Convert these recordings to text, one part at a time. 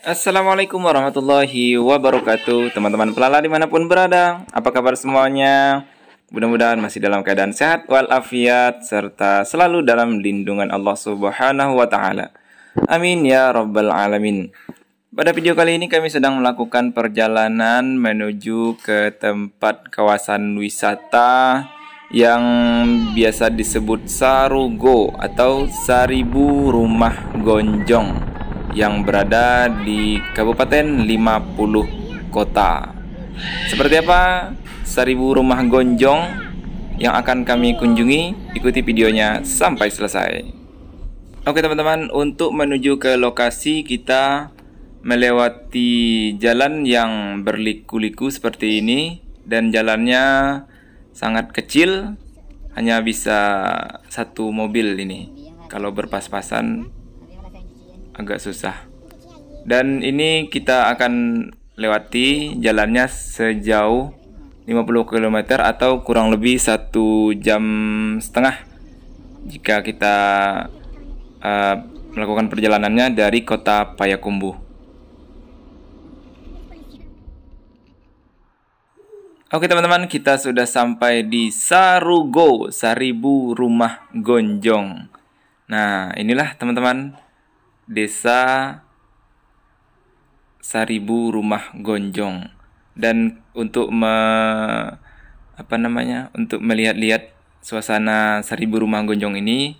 Assalamualaikum warahmatullahi wabarakatuh. Teman-teman pelala dimanapun berada, apa kabar semuanya? Mudah-mudahan masih dalam keadaan sehat walafiat serta selalu dalam lindungan Allah Subhanahu wa taala. Amin ya rabbal alamin. Pada video kali ini kami sedang melakukan perjalanan menuju ke tempat kawasan wisata yang biasa disebut Sarugo atau Seribu Rumah Gonjong yang berada di Kabupaten 50 Kota. Seperti apa Seribu Rumah Gonjong yang akan kami kunjungi? Ikuti videonya sampai selesai. Oke teman-teman, untuk menuju ke lokasi kita melewati jalan yang berliku-liku seperti ini, dan jalannya sangat kecil, hanya bisa satu mobil ini. Kalau berpas-pasan agak susah. Dan ini kita akan lewati jalannya sejauh 50 km atau kurang lebih 1,5 jam jika kita melakukan perjalanannya dari kota Payakumbuh. Oke teman-teman, kita sudah sampai di Sarugo, Seribu Rumah Gonjong. Nah, inilah teman-teman Desa Seribu Rumah Gonjong. Dan untuk untuk melihat-lihat suasana Seribu Rumah Gonjong ini,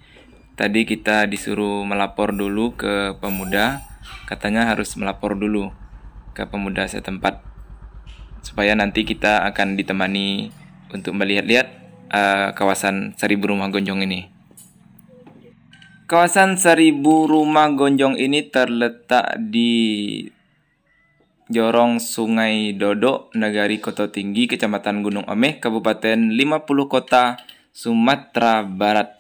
tadi kita disuruh melapor dulu ke pemuda. Katanya harus melapor dulu ke pemuda setempat supaya nanti kita akan ditemani untuk melihat-lihat kawasan Seribu Rumah Gonjong ini. Kawasan Seribu Rumah Gonjong ini terletak di Jorong Sungai Dodok, Nagari Koto Tinggi, Kecamatan Gunung Omeh, Kabupaten 50 Kota, Sumatera Barat.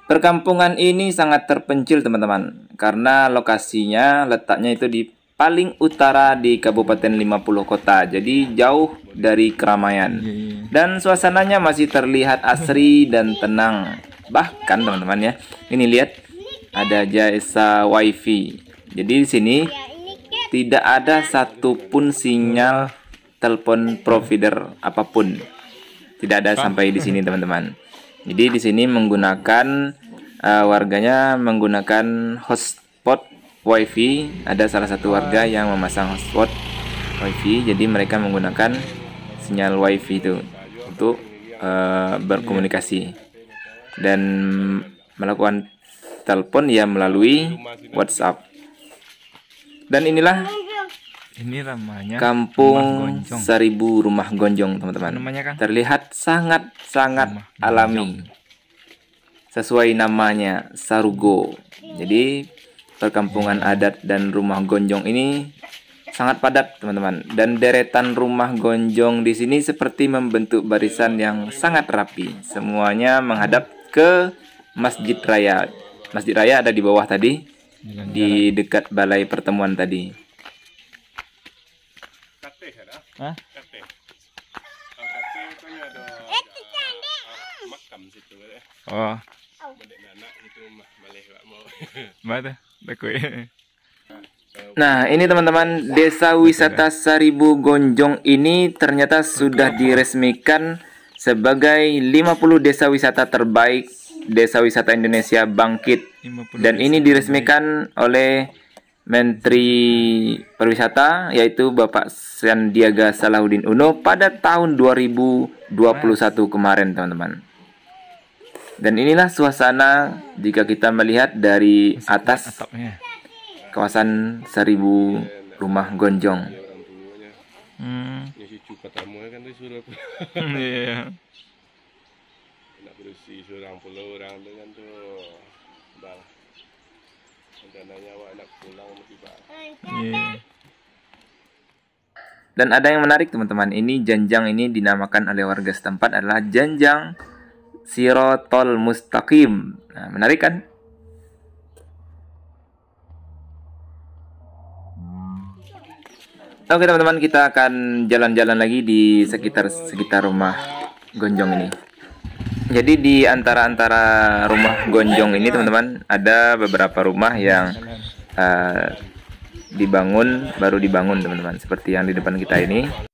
Perkampungan ini sangat terpencil teman-teman, karena lokasinya letaknya itu di paling utara di Kabupaten 50 Kota, jadi jauh dari keramaian. Dan suasananya masih terlihat asri dan tenang. Bahkan teman-teman ya, ini lihat ada jasa wifi. Jadi di sini tidak ada satupun sinyal telepon provider apapun. Tidak ada sampai di sini teman-teman. Jadi di sini menggunakan warganya menggunakan hotspot wifi. Ada salah satu warga yang memasang hotspot wifi. Jadi mereka menggunakan sinyal wifi itu untuk berkomunikasi dan melakukan telepon ya melalui WhatsApp. Dan inilah namanya Kampung Seribu Rumah Gonjong teman-teman. Terlihat sangat alami. Sesuai namanya, Sarugo. Jadi perkampungan adat dan rumah gonjong ini sangat padat teman-teman. Dan deretan rumah gonjong di sini seperti membentuk barisan yang sangat rapi. Semuanya menghadap ke Masjid Raya. Masjid Raya ada di bawah tadi, di dekat balai pertemuan tadi. Oh. Nah, ini teman-teman, desa wisata Seribu Gonjong ini ternyata sudah diresmikan sebagai 50 desa wisata terbaik desa wisata Indonesia bangkit. Dan ini diresmikan oleh Menteri Pariwisata yaitu Bapak Sandiaga Salahuddin Uno pada tahun 2021 kemarin teman-teman. Dan inilah suasana jika kita melihat dari atas kawasan Seribu Rumah Gonjong. Dan ada yang menarik teman-teman, ini janjang ini dinamakan oleh warga setempat adalah janjang Sirotol Mustaqim. Nah, menarik kan? Oke teman-teman, kita akan jalan-jalan lagi di sekitar rumah gonjong ini. Jadi di antara rumah gonjong ini teman-teman ada beberapa rumah yang dibangun, baru dibangun teman-teman, seperti yang di depan kita ini.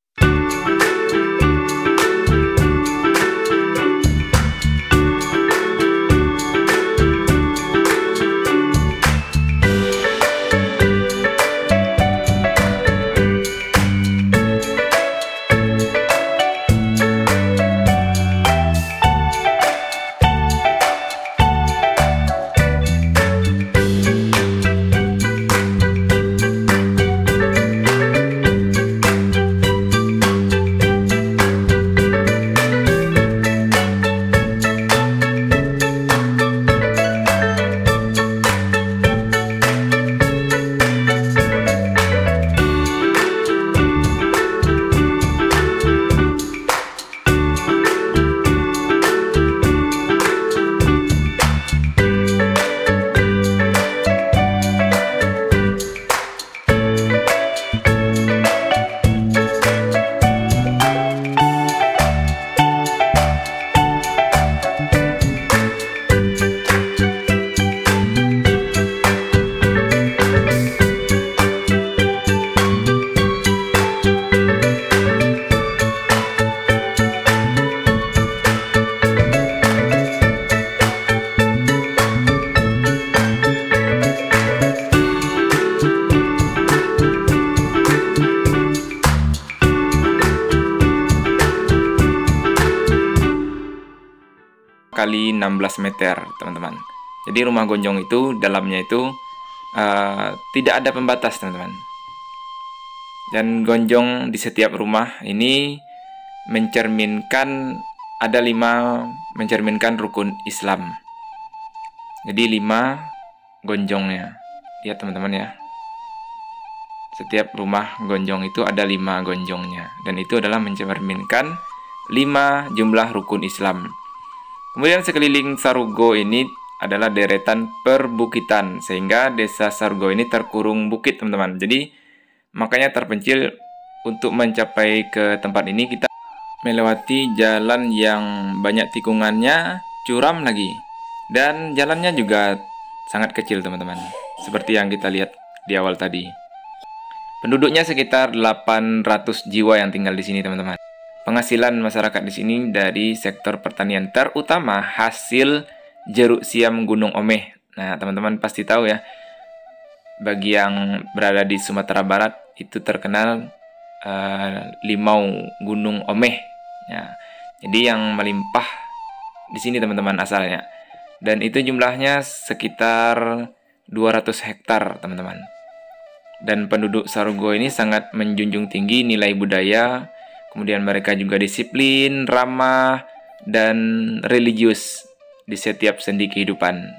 Kali 16 meter teman-teman. Jadi rumah gonjong itu dalamnya itu tidak ada pembatas teman-teman. Dan gonjong di setiap rumah ini mencerminkan ada 5 mencerminkan rukun Islam. Jadi 5 gonjongnya. Lihat teman-teman ya. Setiap rumah gonjong itu ada 5 gonjongnya, dan itu adalah mencerminkan 5 jumlah rukun Islam. Kemudian sekeliling Sarugo ini adalah deretan perbukitan, sehingga desa Sarugo ini terkurung bukit teman-teman. Jadi makanya terpencil. Untuk mencapai ke tempat ini kita melewati jalan yang banyak tikungannya, curam lagi, dan jalannya juga sangat kecil teman-teman, seperti yang kita lihat di awal tadi. Penduduknya sekitar 800 jiwa yang tinggal di sini teman-teman. Penghasilan masyarakat di sini dari sektor pertanian, terutama hasil jeruk siam Gunung Omeh. Nah, teman-teman pasti tahu ya, bagi yang berada di Sumatera Barat itu terkenal limau Gunung Omeh. Ya, jadi yang melimpah di sini teman-teman asalnya. Dan itu jumlahnya sekitar 200 hektar teman-teman. Dan penduduk Sarugo ini sangat menjunjung tinggi nilai budaya. Kemudian mereka juga disiplin, ramah, dan religius di setiap sendi kehidupan.